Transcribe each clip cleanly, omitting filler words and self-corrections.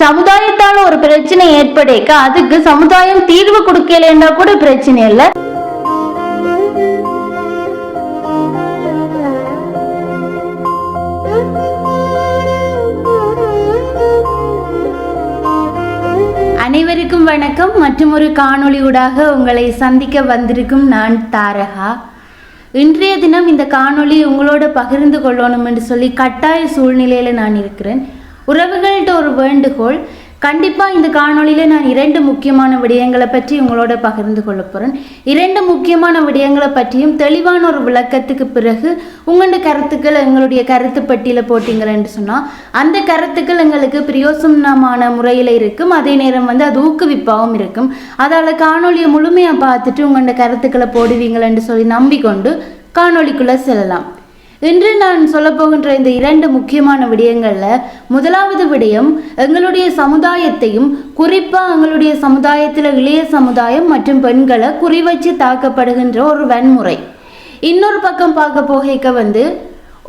சமுதாயத்தால ஒரு பிரச்சனை ஏற்படைக்க அதுக்கு சமுதாயம் தீர்வு கொடுக்கலன்னா கூட பிரச்சனை இல்லை. அனைவருக்கும் வணக்கம். மற்றும் ஒரு காணொளியூடாக உங்களை சந்திக்க வந்திருக்கும் நான் தாரகா. இன்றைய தினம் இந்த காணொளி உங்களோட பகிர்ந்து கொள்ளணும் என்று சொல்லி கட்டாய சூழ்நிலையில் நான் இருக்கிறேன். உறவுகள்கிட்ட ஒரு வேண்டுகோள், கண்டிப்பாக இந்த காணொளியில் நான் 2 முக்கியமான விடயங்களை பற்றி உங்களோட பகிர்ந்து கொள்ள போகிறேன். 2 முக்கியமான விடயங்களை பற்றியும் தெளிவான ஒரு விளக்கத்துக்கு பிறகு உங்களோட கருத்துக்கள் எங்களுடைய கருத்து பட்டியலில் போட்டிங்களேன்னு சொன்னால் அந்த கருத்துக்கள் எங்களுக்கு பிரயோசனமான முறையில் இருக்கும். அதே நேரம் அது ஊக்குவிப்பாகவும் இருக்கும். அதால் காணொலியை முழுமையாக பார்த்துட்டு உங்களோட கருத்துக்களை போடுவீங்களேன்னு சொல்லி நம்பிக்கொண்டு காணொலிக்குள்ளே செல்லலாம். இன்று நான் சொல்ல போகின்ற இந்த 2 முக்கியமான விடயங்களில் முதலாவது விடயம் எங்களுடைய சமுதாயத்தையும் குறிப்பாக எங்களுடைய சமுதாயத்தில் இளைய சமுதாயம் மற்றும் பெண்களை குறிவச்சு தாக்கப்படுகின்ற ஒரு வன்முறை. இன்னொரு பக்கம் பார்க்க போகைக்க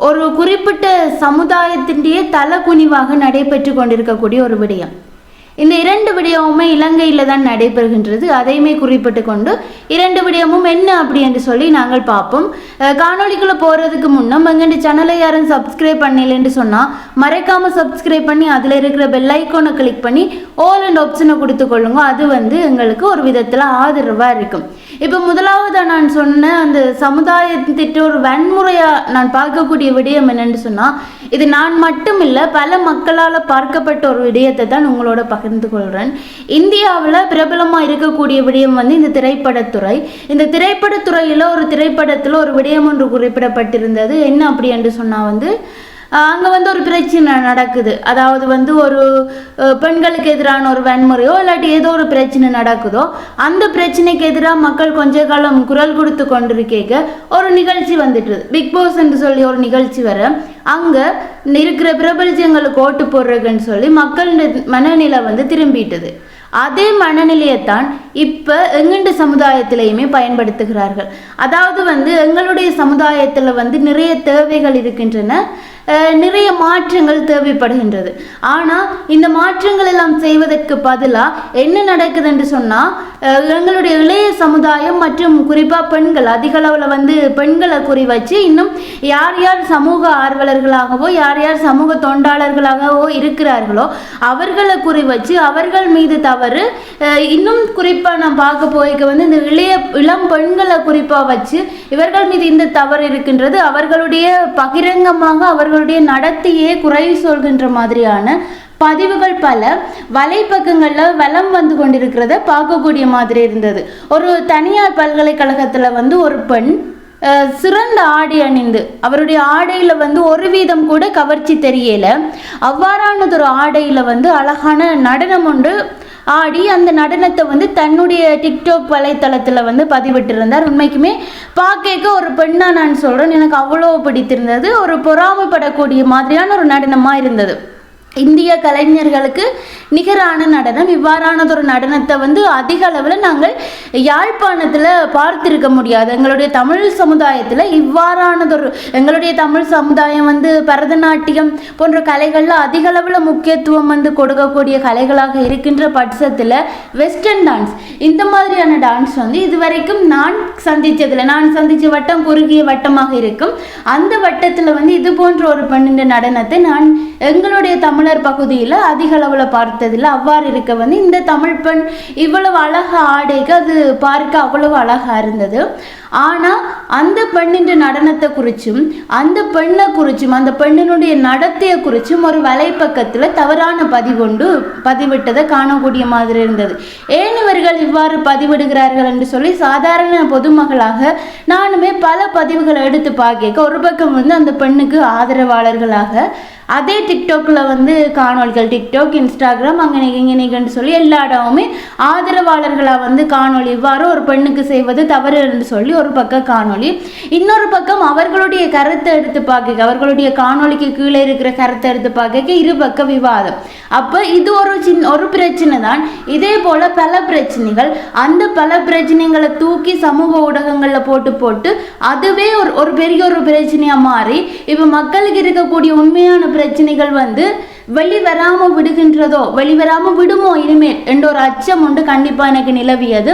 ஒரு குறிப்பிட்ட சமுதாயத்தினுடைய தலகுனிவாக நடைபெற்று கொண்டிருக்கக்கூடிய ஒரு விடயம். இந்த 2 விடயமுமே இலங்கையில் தான் நடைபெறுகின்றது. அதையுமே குறிப்பிட்டு கொண்டு 2 விடயமும் என்ன அப்படி என்று சொல்லி நாங்கள் பார்ப்போம். காணொலிக்குள்ளே போகிறதுக்கு முன்னம் எங்கள் சேனலை யாரும் சப்ஸ்கிரைப் பண்ணலன்னு சொன்னால் மறைக்காமல் சப்ஸ்கிரைப் பண்ணி அதில் இருக்கிற பெல் ஐக்கானை கிளிக் பண்ணி ஆல் அண்ட் ஆப்ஷனை கொடுத்து கொள்ளுங்க. அது எங்களுக்கு ஒரு விதத்தில் ஆதரவாக இருக்கும். இப்போ முதலாவதாக நான் சொன்ன அந்த சமுதாயத்திட்ட ஒரு வன்முறையாக நான் பார்க்கக்கூடிய விடயம் என்னென்னு சொன்னால், இது நான் மட்டும் இல்லை பல மக்களால் பார்க்கப்பட்ட ஒரு விடயத்தை தான் உங்களோட பகிர்ந்து கொள்கிறேன். இந்தியாவில் பிரபலமாக இருக்கக்கூடிய விடயம் இந்த திரைப்படத்துறை. இந்த திரைப்படத்துறையில் ஒரு திரைப்படத்தில் ஒரு விடயம் ஒன்று குறிப்பிடப்பட்டிருந்தது. என்ன அப்படி என்று சொன்னால் அங்கே ஒரு பிரச்சனை நடக்குது. அதாவது ஒரு பெண்களுக்கு எதிரான ஒரு வன்முறையோ இல்லாட்டி ஏதோ ஒரு பிரச்சனை நடக்குதோ அந்த பிரச்சனைக்கு எதிராக மக்கள் கொஞ்ச காலம் குரல் கொடுத்து கொண்டிருக்க ஒரு நிகழ்ச்சி வந்துட்டு பிக் பாஸ் என்று சொல்லி ஒரு நிகழ்ச்சி வர அங்கே இருக்கிற பிரபலஜங்களுக்கு ஓட்டு போடுறதுன்னு சொல்லி மக்கள் மனநிலை திரும்பிட்டது. அதே மனநிலையைத்தான் இப்போ எங்கண்ட சமுதாயத்திலையுமே பயன்படுத்துகிறார்கள். அதாவது எங்களுடைய சமுதாயத்தில் நிறைய தேவைகள் இருக்கின்றன, நிறைய மாற்றங்கள் தேவைப்படுகின்றது. ஆனால் இந்த மாற்றங்கள் எல்லாம் செய்வதற்கு பதிலாக என்ன நடக்குது என்று சொன்னால், எங்களுடைய இளைய சமுதாயம் மற்றும் குறிப்பாக பெண்கள் அதிக அளவில் பெண்களை குறி வச்சு இன்னும் யார் யார் சமூக ஆர்வலர்களாகவோ யார் யார் சமூக தொண்டாளர்களாகவோ இருக்கிறார்களோ அவர்களை குறி வச்சு அவர்கள் மீது தவறு இன்னும் குறிப்பாக நான் பார்க்க போய்க்க இந்த இளம் பெண்களை குறிப்பாக வச்சு இவர்கள் மீது இந்த தவறு இருக்கின்றது, அவர்களுடைய பகிரங்கமாக அவர்களுடைய நடத்தையே குறை சொல்கின்ற மாதிரியான பதிவுகள் பல வலைப்பக்கங்களில் வலம் கொண்டிருக்கிறத பார்க்கக்கூடிய மாதிரி இருந்தது. ஒரு தனியார் பல்கலைக்கழகத்தில் ஒரு பெண் சிறந்த ஆடை அணிந்து அவருடைய ஆடையில் ஒரு வீதம் கூட கவர்ச்சி தெரியல, அவ்வாறானதொரு ஆடையில் அழகான நடனம் ஒன்று ஆடி அந்த நடனத்தை தன்னுடைய டிக்டாக் வலைத்தளத்தில் பதிவிட்டிருந்தார். உண்மைக்குமே பார்க்க ஒரு பெண்ணாக நான் சொல்கிறேன், எனக்கு அவ்வளோ பிடித்திருந்தது. ஒரு பொறாமைப்படக்கூடிய மாதிரியான ஒரு நடனமாக இருந்தது. இந்திய கலைஞர்களுக்கு நிகரான நடனம். இவ்வாறானதொரு நடனத்தை அதிக அளவில் நாங்கள் யாழ்ப்பாணத்தில் பார்த்திருக்க முடியாது. எங்களுடைய தமிழ் சமுதாயத்தில் இவ்வாறானதொரு எங்களுடைய தமிழ் சமுதாயம் பரதநாட்டியம் போன்ற கலைகளில் அதிக அளவில் முக்கியத்துவம் கொடுக்கக்கூடிய கலைகளாக இருக்கின்ற பட்சத்தில் வெஸ்டர்ன் டான்ஸ் இந்த மாதிரியான டான்ஸ் இதுவரைக்கும் நான் சந்தித்த வட்டம் குறுகிய வட்டமாக இருக்கும். அந்த வட்டத்தில் இது போன்ற ஒரு பெண்ணின் நடனத்தை நான் எங்களுடைய தமிழர் பகுதியில் அதிக அளவில் பார்த்ததில்லை. அவ்வாறு இருக்க இந்த தமிழ் பெண் இவ்வளவு அழகா ஆடைக்கு அது பார்க்க அவ்வளவு அழகா இருந்தது. ஆனால் அந்த பெண்ணின் நடனத்தை குறிச்சும் அந்த பெண்ணை குறிச்சும் அந்த பெண்ணினுடைய நடத்தையை குறிச்சும் ஒரு வலைப்பக்கத்தில் தவறான பதிவிட்டதை காணக்கூடிய மாதிரி இருந்தது. ஏன் இவர்கள் இவ்வாறு பதிவிடுகிறார்கள் என்று சொல்லி சாதாரண பொதுமக்களாக நானுமே பல பதிவுகளை எடுத்து பார்க்க ஒரு பக்கம் அந்த பெண்ணுக்கு ஆதரவாளர்களாக அதே டிக்டாக்ல காணொலிகள் டிக்டாக் இன்ஸ்டாகிராம் அங்கே இங்கன்னு சொல்லி எல்லா இடமுமே ஆதரவாளர்களாக காணொலி இவ்வாறு ஒரு பெண்ணுக்கு செய்வது தவறு என்று சொல்லி ஒரு பக்கம் காணொலி, இன்னொரு பக்கம் அவர்களுடைய கருத்தை எடுத்து பார்க்க அவர்களுடைய காணொலிக்கு கீழே இருக்கிற கருத்தை எடுத்து பார்க்க இரு பக்க விவாதம். அப்போ இது ஒரு பிரச்சனை தான். இதே போல பல பிரச்சனைகள், அந்த பல பிரச்சனைகளை தூக்கி சமூக ஊடகங்களில் போட்டு அதுவே ஒரு பெரிய ஒரு பிரச்சனையாக மாறி இப்போ மக்களுக்கு இருக்கக்கூடிய உண்மையான பிரச்சனைகள் வெளிவராம விடுகின்றதோ, வெளிவராம விடுமோ இனிமேல் என்ற ஒரு அச்சம் ஒன்று கண்டிப்பா எனக்கு நிலவியது.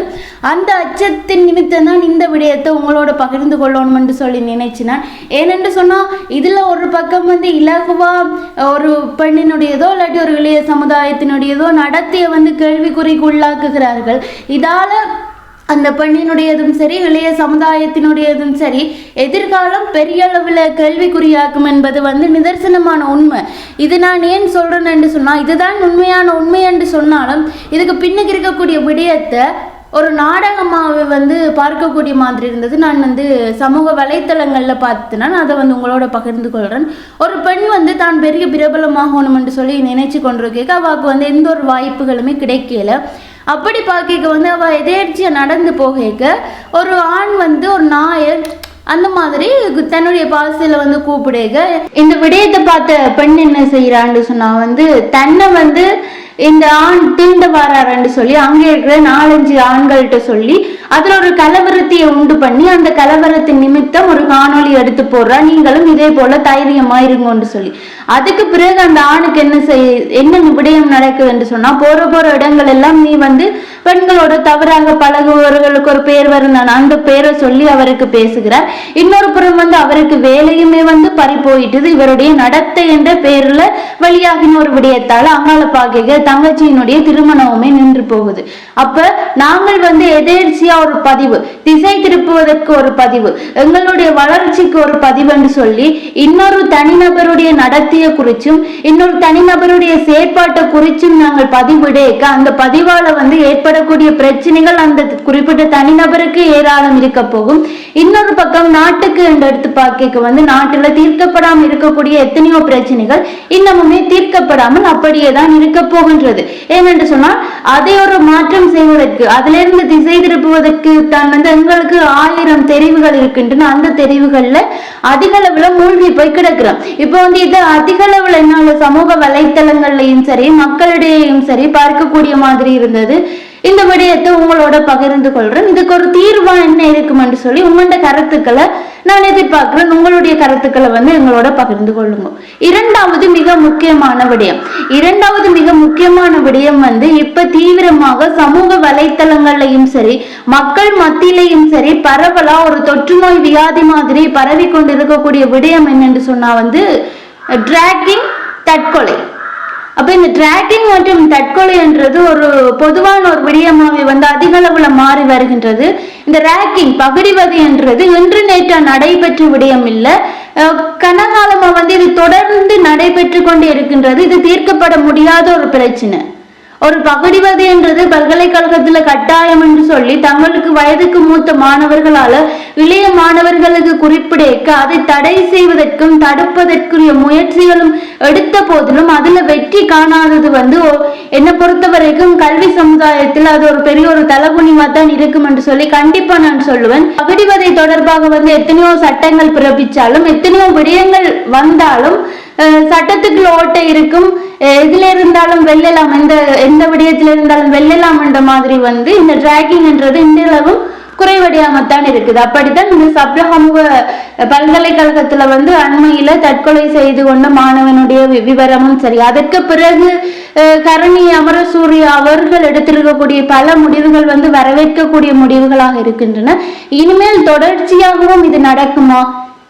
அந்த அச்சத்தின் நிமித்தம் தான் இந்த விடயத்தை உங்களோட பகிர்ந்து கொள்ளணும் என்று சொல்லி நினைச்சினான். ஏனென்று சொன்னா இதுல ஒரு பக்கம் வந்து இலகுவா ஒரு பெண்ணினுடையதோ இல்லாட்டி ஒரு இளைய சமுதாயத்தினுடையதோ நடத்திய வந்து கேள்விக்குறிக்கு உள்ளாக்குகிறார்கள். இதால அந்த பெண்ணினுடையதும் சரி இளைய சமுதாயத்தினுடையதும் சரி எதிர்காலம் பெரிய அளவில் கேள்விக்குறியாக்கும் என்பது வந்து நிதர்சனமான உண்மை. இது நான் ஏன் சொல்றேன்னு என்று சொன்னால், இதுதான் உண்மையான உண்மை என்று சொன்னாலும் இதுக்கு பின்னுக்கு இருக்கக்கூடிய விடயத்தை ஒரு நாடகமாக வந்து பார்க்கக்கூடிய மாதிரி இருந்தது. நான் வந்து சமூக வலைத்தளங்களில் பார்த்துனா அதை வந்து உங்களோட பகிர்ந்து கொள்கிறேன். ஒரு பெண் வந்து தான் பெரிய பிரபலமாகணும் என்று சொல்லி நினைச்சு கொண்டிருக்க அவளுக்கு வந்து எந்த ஒரு வாய்ப்புகளுமே கிடைக்கல. அப்படி பார்க்க வந்து அவள் எதேர்ச்சியாக நடந்து போக ஒரு ஆண் வந்து ஒரு நாயர் அந்த மாதிரி தன்னுடைய பாசையில் வந்து கூப்பிடுக. இந்த விடயத்தை பார்த்த பெண் என்ன செய்யறான்னு சொன்னா வந்து தன்னை வந்து இந்த ஆண் தீண்ட வராருன்னு சொல்லி அங்கே இருக்கிற 4-5 ஆண்கள்கிட்ட சொல்லி அதுல ஒரு கலவரத்தையை உண்டு பண்ணி அந்த கலவரத்தின் நிமித்தம் ஒரு காணொலி எடுத்து போடுறா, நீங்களும் இதே போல தைரியமா இருங்கன்னு சொல்லி. அதுக்கு பிறகு அந்த ஆணுக்கு என்ன விடயம் நடக்குதுன்னு சொன்னா, போற இடங்கள் எல்லாம் நீ வந்து பெண்களோட தவறாக பழகுபவர்களுக்கு ஒரு பேர் வருந்தான அந்த பேரை சொல்லி அவருக்கு பேசுகிறார். இன்னொரு புறம் வந்து அவருக்கு வேலையுமே வந்து பறி போயிட்டுது. இவருடைய நடத்தை என்ற பேர்ல வெளியாகின ஒரு விடயத்தால அங்கால பாக்க தங்கச்சியினுடைய திருமணமுமே நின்று போகுது. அப்ப நாங்கள் வந்து எதேர்ச்சியா ஒரு பதிவு, திசை திருப்புவதற்கு ஒரு பதிவு, எங்களுடைய வளர்ச்சிக்கு ஒரு பதிவு என்று சொல்லி இன்னொரு தனிநபருடைய நடத்திய குறிச்சும் இன்னொரு தனிநபருடைய செயற்பாட்டை குறிச்சும் நாங்கள் பதிவிடேக்க அந்த பதிவால வந்து ஏற்படக்கூடிய பிரச்சனைகள் அந்த குறிப்பிட்ட தனிநபருக்கு ஏராளம் இருக்க போகும். இன்னொரு பக்கம் நாட்டுக்கு என்று எடுத்து பார்க்க வந்து நாட்டுல தீர்க்கப்படாமல் இருக்கக்கூடிய எத்தனையோ பிரச்சனைகள் இன்னமுமே தீர்க்கப்படாமல் அப்படியே தான் இருக்க போகின்றது. ஏனென்று சொன்னால் அதை ஒரு மாற்றம் செய்வதற்கு அதிலிருந்து திசை திருப்புவதற்கு தான் வந்து எங்களுக்கு 1000 தெரிவுகள் இருக்கின்றன. அந்த தெரிவுகள்ல அதிக அளவுல மூழ்கி போய் கிடக்கிறோம். இப்போ வந்து இது அதிக அளவுல என்னால சமூக வலைத்தளங்கள்லையும் சரி மக்களிடையும் சரி பார்க்கக்கூடிய மாதிரி இருந்தது. இந்த விடயத்தை உங்களோட பகிர்ந்து கொள்றேன். இதுக்கு ஒரு தீர்வா என்ன இருக்கும் என்று சொல்லி உங்களோட கருத்துக்களை நான் எதிர்பார்க்கிறேன். உங்களுடைய கருத்துக்களை வந்து எங்களோட பகிர்ந்து கொள்ளுங்க. இரண்டாவது மிக முக்கியமான விடயம் வந்து இப்ப தீவிரமாக சமூக வலைத்தளங்கள்லையும் சரி மக்கள் மத்தியிலையும் சரி பரவலா ஒரு தொற்றுநோய் வியாதி மாதிரி பரவி கொண்டு இருக்கக்கூடிய விடயம் என்னன்னு சொன்னா வந்து டிராக்கிங், தற்கொலை. அப்ப இந்த டிராக்கிங் மற்றும் தற்கொலை என்றது ஒரு பொதுவான ஒரு விடயமாகவே வந்து அதிக அளவுல மாறி வருகின்றது. இந்த ரேக்கிங் பகிடிவது என்றது இன்று நேற்று நடைபெற்ற விடயம் இல்லை, கனகாலமா வந்து இது தொடர்ந்து நடைபெற்று கொண்டே இருக்கின்றது. இது தீர்க்கப்பட முடியாத ஒரு பிரச்சனை. ஒரு பகிடிவது என்றது பல்கலைக்கழகத்துல கட்டாயம் என்று சொல்லி தங்களுக்கு வயதுக்கு மூத்த மாணவர்களால இளைய மாணவர்களுக்கு குறிப்பிடக்க அதை தடை செய்வதற்கும் தடுப்பதற்குரிய முயற்சிகளும் எடுத்த போதிலும் அதுல வெற்றி காணாதது வந்து என்னை பொறுத்த வரைக்கும் கல்வி சமுதாயத்தில் அது ஒரு பெரிய ஒரு தலகுனிவா தான் இருக்கும் என்று சொல்லி கண்டிப்பா நான் சொல்லுவேன். பகிடிவதை தொடர்பாக வந்து எத்தனையோ சட்டங்கள் பிறப்பிச்சாலும் எத்தனையோ விடயங்கள் வந்தாலும் சட்டத்துக்கு ஓட்டை இருக்கும். எதுல இருந்தாலும் வெல்லலாம், எந்த விடயத்துல இருந்தாலும் வெல்லலாம் என்ற மாதிரி வந்து இந்த டிராக்கிங் என்றது இந்த அளவும் குறைவடையாமத்தான் இருக்குது. அப்படித்தான் இந்த சப்ரஹமுக பல்கலைக்கழகத்துல வந்து அண்மையில தற்கொலை செய்து கொண்ட மாணவனுடைய விவரமும் சரி, அதற்கு பிறகு கரணி அமரசூரிய அவர்கள் எடுத்திருக்கக்கூடிய பல முடிவுகள் வந்து வரவேற்கக்கூடிய முடிவுகளாக இருக்கின்றன. இனிமேல் தொடர்ச்சியாகவும் இது நடக்குமா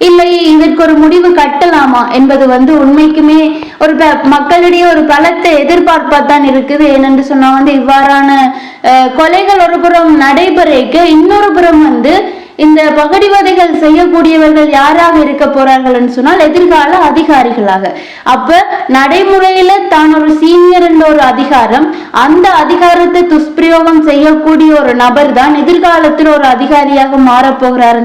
இல்லை இதற்கு ஒரு முடிவு கட்டலாமா என்பது வந்து உண்மைக்குமே ஒரு மக்களிடையே ஒரு பலத்தை எதிர்பார்ப்பாத்தான் இருக்குது. ஏனென்று சொன்னா வந்து இவ்வாறான கொலைகள் ஒரு புறம் நடைபெறக்க இன்னொரு புறம் வந்து இந்த பகடிவதைகள் செய்யக்கூடியவர்கள் யாராக இருக்க போறார்கள் சொன்னால் எதிர்கால அதிகாரிகளாக. அப்ப நடைமுறையில தான் ஒரு சீனியர் என்ற ஒரு அதிகாரம், அந்த அதிகாரத்தை துஷ்பிரயோகம் செய்யக்கூடிய ஒரு நபர் தான் எதிர்காலத்தில் ஒரு அதிகாரியாக மாறப்போகிறார்.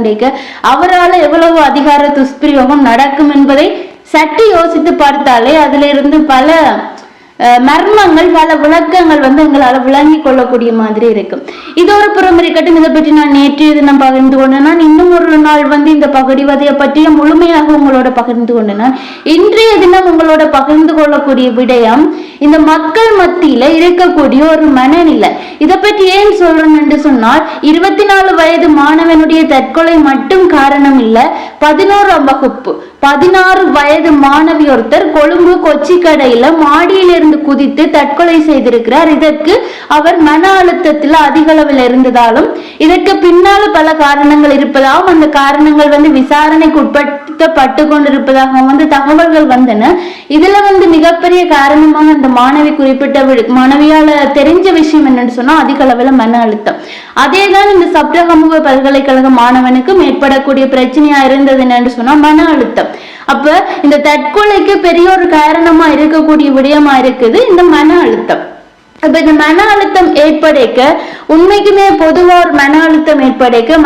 அவரால் எவ்வளவு அதிகார துஷ்பிரயோகம் நடக்கும் என்பதை சற்று யோசித்து பார்த்தாலே அதுல இருந்து பல மர்மங்கள் பல விளக்கங்கள் வந்து எங்களால் விளங்கி கொள்ளக்கூடிய மாதிரி இருக்கும். இது ஒரு புறம் இருக்கட்டும். இதை பற்றி நான் நேற்றைய தினம் பகிர்ந்து கொண்டேன். இன்னும் ஒரு நாள் வந்து இந்த பகடிவதையை பற்றிய முழுமையாக உங்களோட பகிர்ந்து கொண்டேன். இன்றைய தினம் உங்களோட பகிர்ந்து கொள்ளக்கூடிய விடயம் இந்த மக்கள் மத்தியில இருக்கக்கூடிய ஒரு மனநிலை. இதை பற்றி ஏன் சொல்றேன் என்று சொன்னால் 24 வயது மாணவனுடைய தற்கொலை மட்டும் காரணம் இல்லை. 11ஆம் வகுப்பு 16 வயது மாணவி ஒருத்தர் கொழும்பு கொச்சிக்கடையில மாடியிலிருந்து குதித்து தற்கொலை செய்திருக்கிறார். இதற்கு அவர் மன அழுத்தத்தில் அதிக அளவில் இருந்ததாலும் இதற்கு பின்னால பல காரணங்கள் இருப்பதாகவும் அந்த காரணங்கள் விசாரணைக்கு உட்படுத்தப்பட்டு கொண்டிருப்பதாகவும் தகவல்கள் வந்தன. இதுல மிகப்பெரிய காரணமாக அந்த மாணவி குறிப்பிட்ட மாணவியால தெரிஞ்ச விஷயம் என்னன்னு சொன்னா அதிக அளவில் மன அழுத்தம். அதேதான் இந்த சப்ரகமுக பல்கலைக்கழக மாணவனுக்கும் ஏற்படக்கூடிய பிரச்சனையா இருந்தது என்னன்னு சொன்னா மன அழுத்தம். அப்ப இந்த தற்கொலைக்கு பெரிய ஒரு காரணமா இருக்கக்கூடிய விடயமா இருக்குது இந்த மன அழுத்தம். அப்ப இந்த மன அழுத்தம் ஏற்படைக்க உண்மைக்குமே பொதுவா ஒரு மன அழுத்தம் ஏற்படைக்க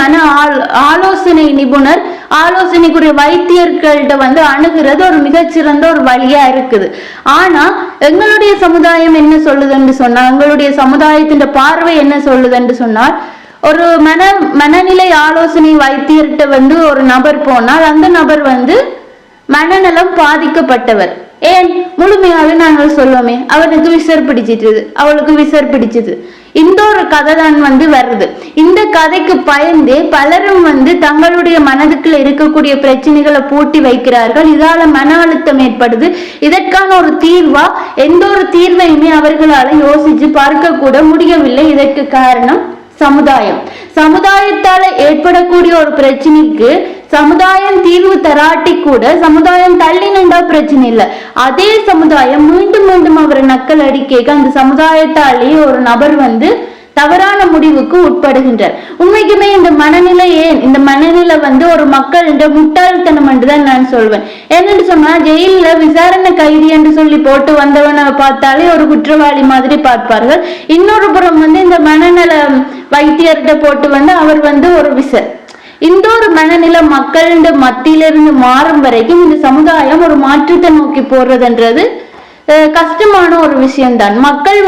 ஆலோசனை நிபுணர் ஆலோசனைக்குரிய வைத்தியர்கள்ட்ட அணுகிறது ஒரு மிகச்சிறந்த ஒரு வழியா இருக்குது. ஆனா எங்களுடைய சமுதாயம் என்ன சொல்லுதுன்னு சொன்னா எங்களுடைய சமுதாயத்தின் பார்வை என்ன சொல்லுதுன்னு சொன்னால் ஒரு மனநிலை ஆலோசனை வைத்தியர்கிட்ட ஒரு நபர் போனால் அந்த நபர் மனநலம் பாதிக்கப்பட்டவர். ஏன் முழுமையாக நாங்கள் சொல்லுவோமே அவனுக்கு விசர் பிடிச்சிட்டு அவளுக்கு விசர் பிடிச்சது இந்த ஒரு கதை தான் வருது. இந்த கதைக்கு பயந்தே பலரும் தங்களுடைய மனதுக்குள்ள இருக்கக்கூடிய பிரச்சனைகளை பூட்டி வைக்கிறார்கள். இதால மன அழுத்தம் ஏற்படுது. இதற்கான ஒரு தீர்வா எந்த ஒரு தீர்வையுமே அவர்களால யோசிச்சு பார்க்க கூட முடியவில்லை. இதற்கு காரணம் சமுதாயம். சமுதாயத்தால ஏற்படக்கூடிய ஒரு பிரச்சனைக்கு சமுதாயம் தீர்வு தராட்டி கூட சமுதாயம் தள்ளி நின்றா பிரச்சனை இல்லை. அதே சமுதாயம் மீண்டும் மீண்டும் அவரை நக்கல் அடிக்க அந்த சமுதாயத்தாலே ஒரு நபர் தவறான முடிவுக்கு உட்படுகின்றார். உண்மைக்குமே இந்த மனநிலை ஏன் இந்த மனநிலை ஒரு மக்கள் என்ற முட்டாள்தனம் என்றுதான் நான் சொல்வேன். என்னன்னு சொன்னா ஜெயில விசாரணை கைதி என்று சொல்லி போட்டு வந்தவனை பார்த்தாலே ஒரு குற்றவாளி மாதிரி பார்ப்பார்கள். இன்னொரு புறம் இந்த மனநல வைத்தியர்கிட்ட போட்டு அவர் ஒரு விசர். இந்த ஒரு மனநிலை மக்களின் மத்தியிலிருந்து மாறும் வரைக்கும் இந்த சமுதாயம் ஒரு மாற்றத்தை நோக்கி போறதுன்றது கஷ்டமான ஒரு விஷயம்தான். மக்கள்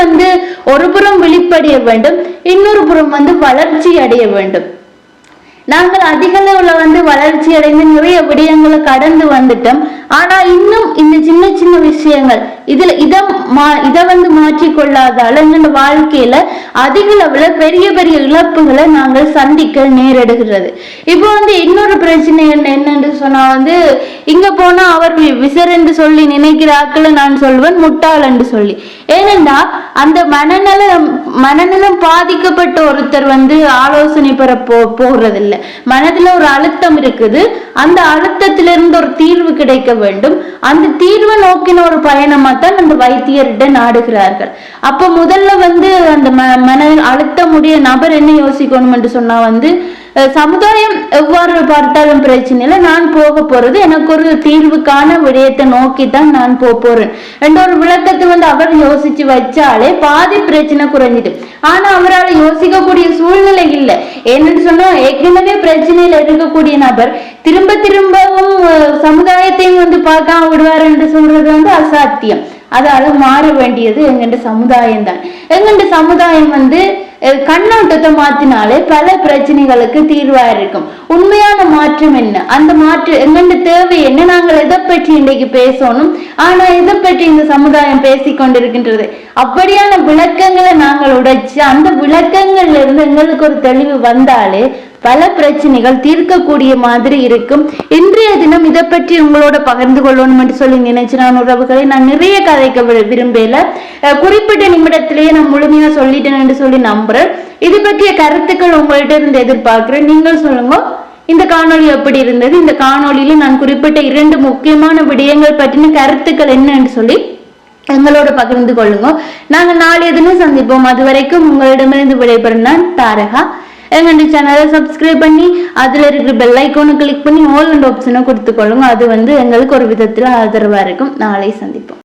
ஒரு புறம் விழிப்படைய வேண்டும், இன்னொரு புறம் வளர்ச்சி அடைய வேண்டும். நாங்கள் அதிக அளவுல வளர்ச்சி அடைந்து நிறைய விடயங்களை கடந்து வந்துட்டோம். ஆனா இன்னும் இந்த சின்ன சின்ன விஷயங்கள் இதை மாற்றிக்கொள்ளாதால எங்களோட வாழ்க்கையில அதிக அளவுல பெரிய பெரிய இழப்புகளை நாங்கள் சந்திக்க நேரிடுகிறது. இப்போ இன்னொரு பிரச்சனை என்னன்னு சொன்னா இங்க போனா அவர் விசர் என்று சொல்லி நினைக்கிறாக்கள் நான் சொல்வேன் முட்டாள் என்று சொல்லி. ஏனென்றா அந்த மனநலம் பாதிக்கப்பட்ட ஒருத்தர் ஆலோசனை பெற போறதில்லை. மனதுல ஒரு அழுத்தம் இருக்குது. அந்த அழுத்தத்திலிருந்து ஒரு தீர்வு கிடைக்க வேண்டும். அந்த தீர்வை நோக்கின ஒரு பயணமா தான் அந்த வைத்தியர்கிட்ட நாடுகிறார்கள். அப்ப முதல்ல அந்த மன அழுத்தமுடைய நபர் என்ன யோசிக்கணும் என்று சொன்னா சமுதாயம் எவ்வாறு பார்த்தாலும் பிரச்சனை இல்லை, நான் போக போறது எனக்கு ஒரு தீர்வுக்கான விடயத்தை நோக்கித்தான் நான் போறேன் என்ற ஒரு விளக்கத்தை அவர் யோசிச்சு வச்சாலே பாதி பிரச்சனை குறைஞ்சிட்டு. ஆனா அவரால் யோசிக்கக்கூடிய சூழ்நிலை இல்லை. என்னன்னு சொன்னா ஏற்கனவே பிரச்சனையில இருக்கக்கூடிய நபர் திரும்ப திரும்பவும் சமுதாயத்தையும் பார்க்காம விடுவார் என்று சொல்றது அசாத்தியம். அதால மாற வேண்டியது எங்கண்ட சமுதாயம் தான். எங்கண்ட சமுதாயம் கண்ணோட்டத்தை மாத்தினாலே பல பிரச்சனைகளுக்கு தீர்வா இருக்கும். உண்மையான மாற்றம் என்ன, அந்த மாற்றம் எங்கண்ட தேவை என்ன, நாங்கள் எதை பற்றி இன்றைக்கு பேசணும், ஆனா எதை பற்றி இந்த சமுதாயம் பேசிக்கொண்டிருக்கின்றது. அப்படியான விளக்கங்களை நாங்கள் உடைச்சு அந்த விளக்கங்கள்ல இருந்து எங்களுக்கு ஒரு தெளிவு வந்தாலே பல பிரச்சனைகள் தீர்க்கக்கூடிய மாதிரி இருக்கும். இன்றைய தினம் இதை பற்றி உங்களோட பகிர்ந்து கொள்ளணும் என்று சொல்லி நினைச்சு நான் உறவுகளை நான் நிறைய கதைக்க விரும்பல. குறிப்பிட்ட நிமிடத்திலேயே நான் முழுமையா சொல்லிட்டேன் என்று சொல்லி நம்புறேன். இது பற்றிய கருத்துக்கள் உங்கள்கிட்ட இருந்து எதிர்பார்க்கிறேன். நீங்கள் சொல்லுங்க இந்த காணொலி எப்படி இருந்தது. இந்த காணொலியில நான் குறிப்பிட்ட 2 முக்கியமான விடயங்கள் பற்றின கருத்துக்கள் என்னன்னு சொல்லி எங்களோட பகிர்ந்து கொள்ளுங்க. நாங்க நாளைய தினம் சந்திப்போம். அது வரைக்கும் உங்களிடமிருந்து விடைபெறும் நான் தாரகா. எங்க சேனலை சப்ஸ்கிரைப் பண்ணி அதுல இருக்கிற பெல் ஐக்கானை கிளிக் பண்ணி ஆல் அண்ட் ஆப்ஷனை கொடுத்துக்கொள்ளுங்க. அது எங்களுக்கு ஒரு விதத்துல ஆதரவா இருக்கும். நாளை சந்திப்போம்.